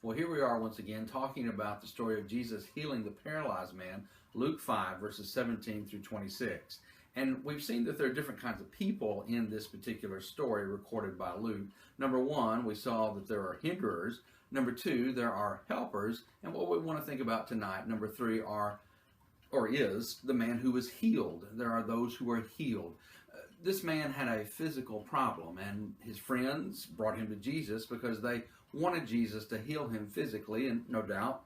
Well, here we are once again talking about the story of Jesus healing the paralyzed man, Luke 5, verses 17 through 26. And we've seen that there are different kinds of people in this particular story recorded by Luke. Number one, we saw that there are hinderers. Number two, there are helpers. And what we want to think about tonight, number three, is the man who was healed. There are those who are healed. This man had a physical problem, and his friends brought him to Jesus because they wanted Jesus to heal him physically, and no doubt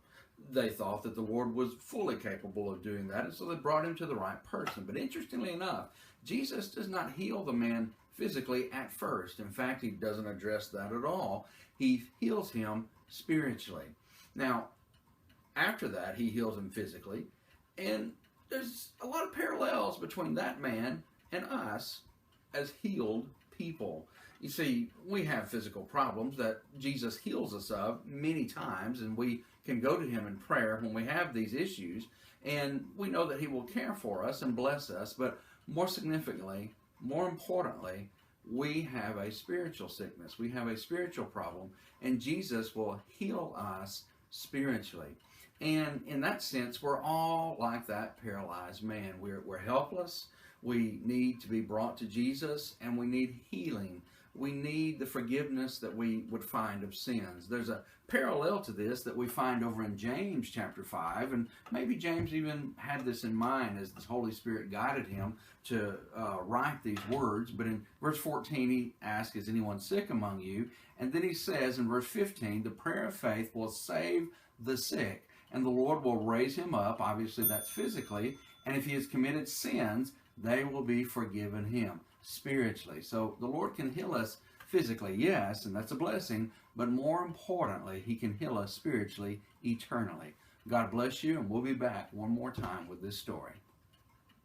they thought that the Lord was fully capable of doing that, and so they brought him to the right person. But interestingly enough, Jesus does not heal the man physically at first. In fact, he doesn't address that at all. He heals him spiritually. Now, after that, he heals him physically, and there's a lot of parallels between that man and us as healed people. You see, we have physical problems that Jesus heals us of many times, and we can go to him in prayer when we have these issues, and we know that he will care for us and bless us. But more significantly, more importantly, we have a spiritual sickness. We have a spiritual problem, and Jesus will heal us spiritually. And in that sense, we're all like that paralyzed man. We're helpless. We need to be brought to Jesus, and we need healing. We need the forgiveness that we would find of sins. There's a parallel to this that we find over in James chapter 5, and maybe James even had this in mind as the Holy Spirit guided him to write these words. But in verse 14, he asks, "Is anyone sick among you?" And then he says in verse 15, "The prayer of faith will save the sick, and the Lord will raise him up." Obviously, that's physically. "And if he has committed sins, they will be forgiven him," spiritually. So the Lord can heal us physically, yes, and that's a blessing, but more importantly, he can heal us spiritually, eternally. God bless you, and we'll be back one more time with this story.